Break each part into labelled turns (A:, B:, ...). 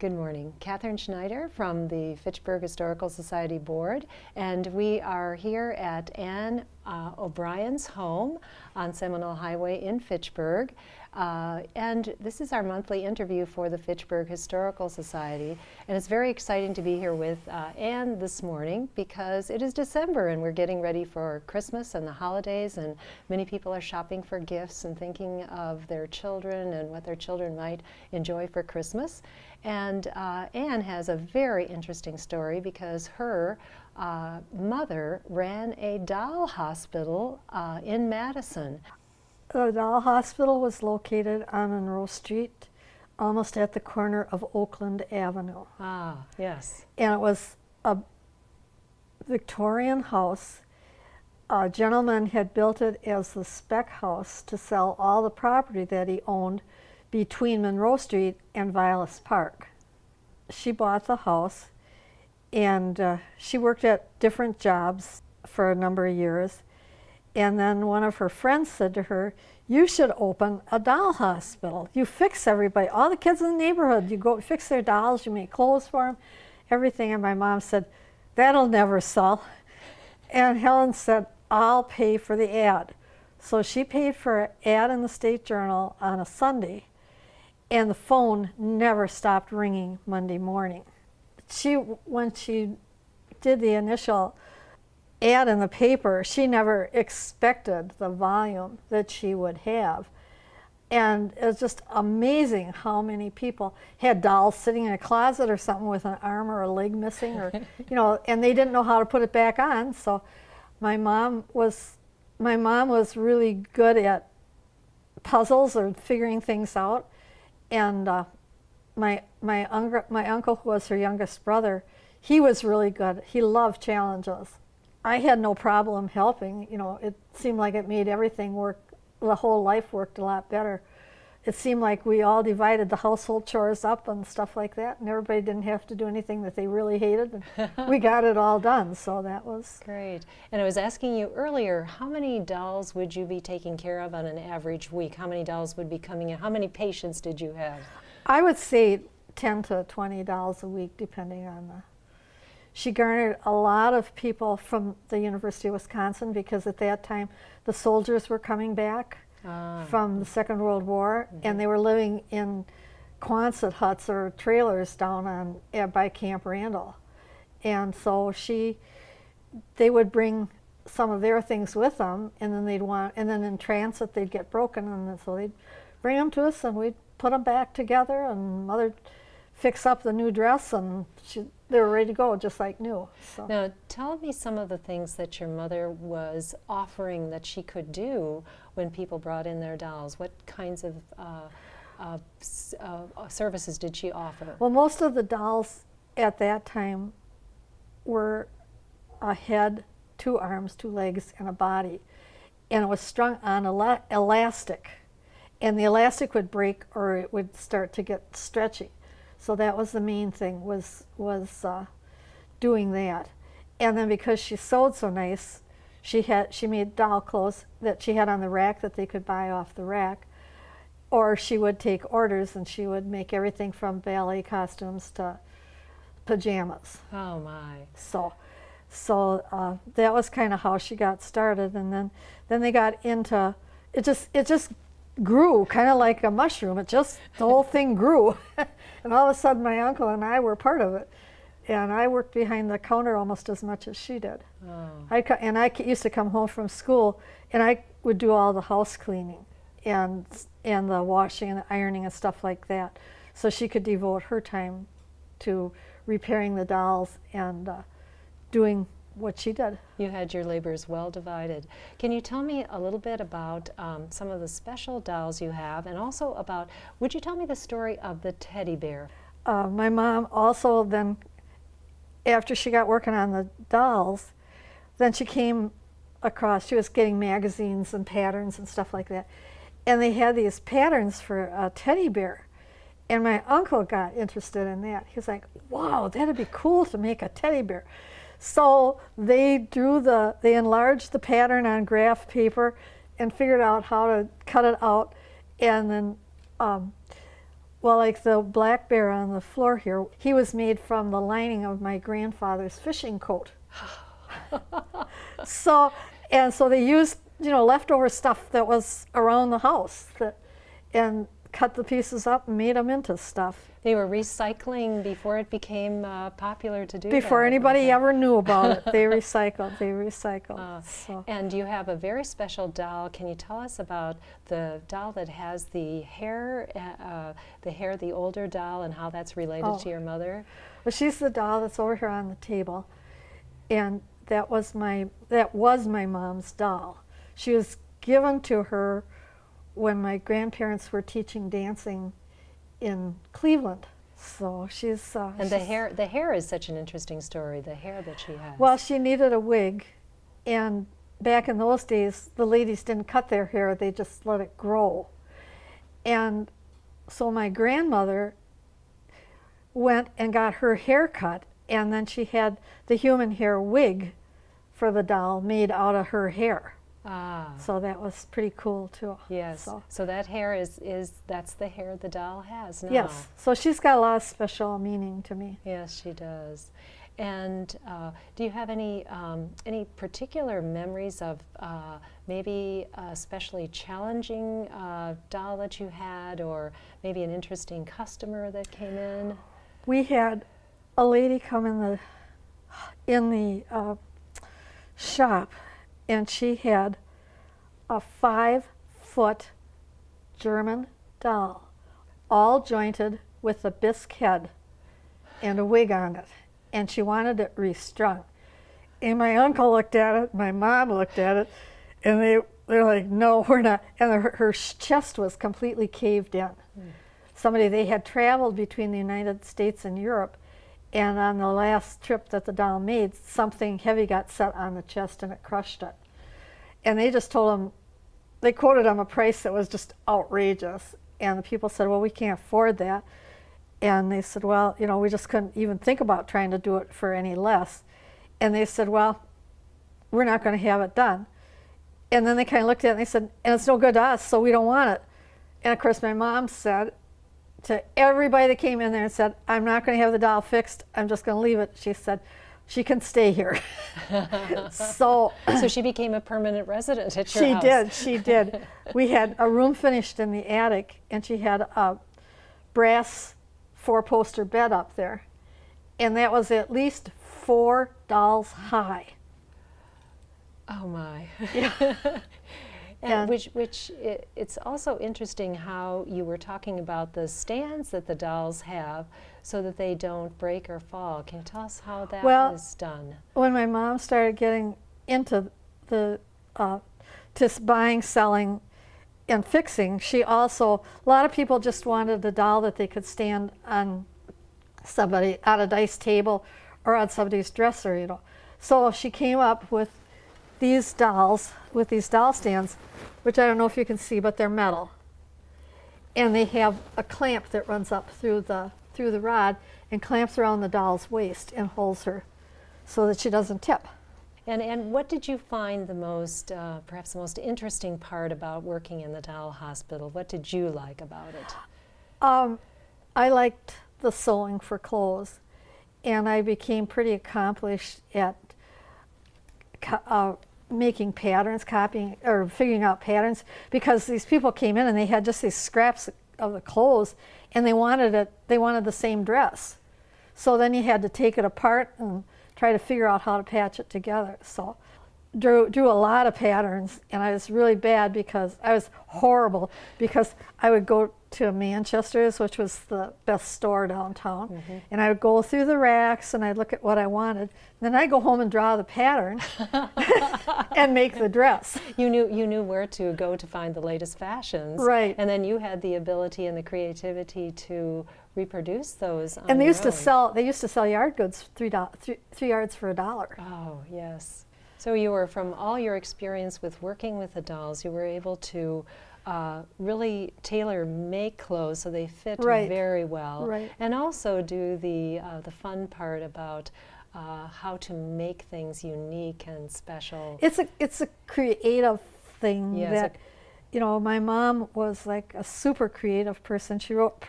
A: Good morning. Catherine Schneider from the Fitchburg Historical Society Board, and we are here at Anne O'Brien's home on Seminole Highway in Fitchburg. And this is our monthly interview for the Fitchburg Historical Society. And it's very exciting to be here with Anne this morning because it is December and we're getting ready for Christmas and the holidays, and many people are shopping for gifts and thinking of their children and what their children might enjoy for Christmas. And Anne has a very interesting story because her mother ran a doll hospital in Madison.
B: The doll hospital was located on Monroe Street, almost at the corner of Oakland Avenue.
A: Ah, yes.
B: And it was a Victorian house. A gentleman had built it as the spec house to sell all the property that he owned between Monroe Street and Vilas Park. She bought the house, and she worked at different jobs for a number of years. And then one of her friends said to her, "You should open a doll hospital. You fix everybody, all the kids in the neighborhood, you go fix their dolls, you make clothes for them, everything." And my mom said, "That'll never sell." And Helen said, "I'll pay for the ad." So she paid for an ad in the State Journal on a Sunday, and the phone never stopped ringing Monday morning. When she did the initial ad in the paper, she never expected the volume that she would have. And it was just amazing how many people had dolls sitting in a closet or something with an arm or a leg missing, or and they didn't know how to put it back on. So my mom was really good at puzzles or figuring things out. And my uncle, who was her youngest brother, he was really good. He loved challenges. I had no problem helping. It seemed like it made everything work. The whole life worked a lot better. It seemed like we all divided the household chores up and stuff like that, and everybody didn't have to do anything that they really hated, and we got it all done, so that was
A: great. And I was asking you earlier, how many dolls would you be taking care of on an average week? How many dolls would be coming in? How many patients did you have?
B: I would say 10 to 20 dolls a week, depending on the... She garnered a lot of people from the University of Wisconsin because at that time the soldiers were coming back from the Second World War, and they were living in Quonset huts or trailers down by Camp Randall. And so they would bring some of their things with them, and then in transit they'd get broken, and so they'd bring them to us and we'd put them back together, and Mother fix up the new dress, and they were ready to go just like new. So.
A: Now tell me some of the things that your mother was offering that she could do when people brought in their dolls. What kinds of services did she offer?
B: Well, most of the dolls at that time were a head, 2 arms, 2 legs, and a body, and it was strung on elastic, and the elastic would break or it would start to get stretchy. So that was the main thing, was doing that. And then because she sewed so nice, she made doll clothes that she had on the rack that they could buy off the rack. Or she would take orders and she would make everything from ballet costumes to pajamas.
A: Oh my.
B: So that was kind of how she got started. And then they got into, it just grew kind of like a mushroom. The whole thing grew. And all of a sudden my uncle and I were part of it. And I worked behind the counter almost as much as she did.
A: Oh.
B: I used to come home from school and I would do all the house cleaning and the washing and the ironing and stuff like that. So she could devote her time to repairing the dolls and doing what she did.
A: You had your labors well divided. Can you tell me a little bit about some of the special dolls you have, and also would you tell me the story of the teddy bear?
B: My mom also then, after she got working on the dolls, then she was getting magazines and patterns and stuff like that, and they had these patterns for a teddy bear, and my uncle got interested in that. He was like, "Wow, that'd be cool to make a teddy bear." So they enlarged the pattern on graph paper and figured out how to cut it out, and then Well, like the black bear on the floor here, he was made from the lining of my grandfather's fishing coat. So they used, leftover stuff that was around the house and cut the pieces up and made them into stuff.
A: They were recycling before it became popular to do
B: Before
A: that.
B: anybody ever knew about it, they recycled. So.
A: And you have a very special doll. Can you tell us about the doll that has the hair, the older doll, and how that's related to your mother?
B: Well, she's the doll that's over here on the table, and that was my mom's doll. She was given to her when my grandparents were teaching dancing in Cleveland. So she's
A: and the hair is such an interesting story, the hair that she has.
B: Well, she needed a wig, and back in those days the ladies didn't cut their hair, they just let it grow. And so my grandmother went and got her hair cut, and then she had the human hair wig for the doll made out of her hair. So that was pretty cool too.
A: Yes. So that hair that's the hair the doll has now.
B: Yes. So she's got a lot of special meaning to me.
A: Yes, she does. And do you have any particular memories of maybe a especially challenging doll that you had, or maybe an interesting customer that came in?
B: We had a lady come in the shop, and she had a 5-foot German doll, all jointed with a bisque head and a wig on it, and she wanted it restrung. And my uncle looked at it, my mom looked at it, and they're like, no, we're not. And her chest was completely caved in. They had traveled between the United States and Europe, and on the last trip that the doll made, something heavy got set on the chest and it crushed it. And they just told him, they quoted him a price that was just outrageous. And the people said, well, we can't afford that. And they said, well, we just couldn't even think about trying to do it for any less. And they said, well, we're not going to have it done. And then they kind of looked at it and they said, and it's no good to us, so we don't want it. And of course, my mom said to everybody that came in there and said, I'm not going to have the doll fixed, I'm just going to leave it. She said, she can stay here. So
A: she became a permanent resident at your house.
B: She did. We had a room finished in the attic, and she had a brass 4-poster bed up there. And that was at least 4 dolls high.
A: Oh my.
B: Yeah.
A: And it's also interesting how you were talking about the stands that the dolls have so that they don't break or fall. Can you tell us how that was done? When
B: my mom started getting into the just buying, selling, and fixing, a lot of people just wanted a doll that they could stand on on a dice table or on somebody's dresser, So she came up with these dolls, with these doll stands, which I don't know if you can see, but they're metal. And they have a clamp that runs up through the rod and clamps around the doll's waist and holds her so that she doesn't tip.
A: And what did you find the most, perhaps the most interesting part about working in the doll hospital? What did you like about it?
B: I liked the sewing for clothes, and I became pretty accomplished at making patterns, copying or figuring out patterns, because these people came in and they had just these scraps of the clothes and they wanted the same dress. So then you had to take it apart and try to figure out how to patch it together. So drew a lot of patterns, and I was really bad because I was horrible, because I would go to Manchester's, which was the best store downtown, and I would go through the racks and I'd look at what I wanted. Then I'd go home and draw the pattern and make the dress.
A: You knew where to go to find the latest fashions,
B: right?
A: And then you had the ability and the creativity to reproduce those.
B: And they used to sell yard goods, 3 yards for $1.
A: Oh yes. So you were, from all your experience with working with the dolls, you were able to really make clothes so they fit very well, and also do the fun part about how to make things unique and special.
B: It's a creative thing, you know, my mom was like a super creative person. She wrote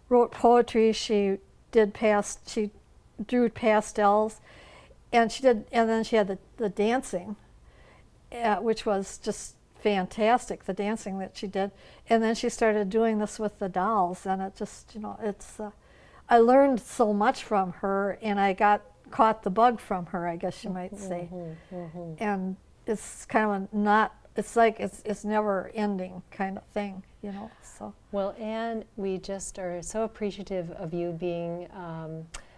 B: poetry. She drew pastels, and then she had the dancing, which was just fantastic. The dancing that she did, and then she started doing this with the dolls, and it just, you know, it's. I learned so much from her, and I caught the bug from her, I guess you might say. And it's kind of it's like it's never ending kind of thing, you know. So
A: Well, Anne, we just are so appreciative of you being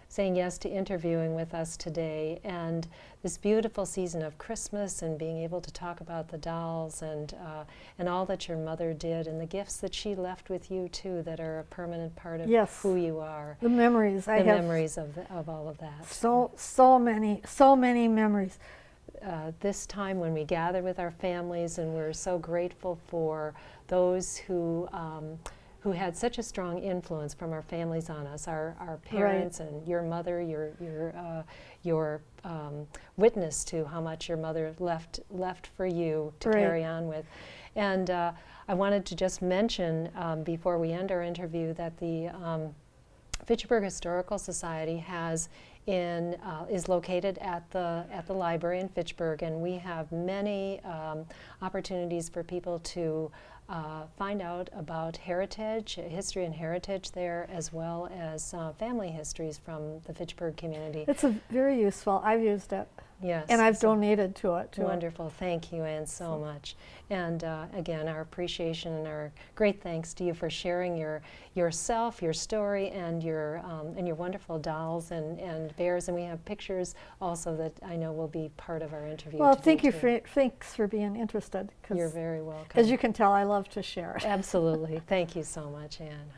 A: saying yes to interviewing with us today, and this beautiful season of Christmas, and being able to talk about the dolls and all that your mother did, and the gifts that she left with you too, that are a permanent part of
B: yes,
A: who you are.
B: the memories I have.
A: The memories of all of that.
B: So many memories.
A: This time when we gather with our families, and we're so grateful for those who had such a strong influence from our families on us, our parents, and your mother, your witness to how much your mother left for you to carry on with. And I wanted to just mention before we end our interview that the Fitchburg Historical Society is located at the library in Fitchburg, and we have many opportunities for people to find out about heritage, history and heritage there, as well as family histories from the Fitchburg community.
B: It's very useful. I've used it.
A: Yes.
B: And I've donated to it too.
A: Wonderful. Thank you, Anne, so much. And again, our appreciation and our great thanks to you for sharing yourself, your story, and your wonderful dolls and bears. And we have pictures also that I know will be part of our interview.
B: Well,
A: today,
B: thanks for being interested.
A: You're very welcome.
B: As you can tell, I love to share.
A: Absolutely. Thank you so much, Anne.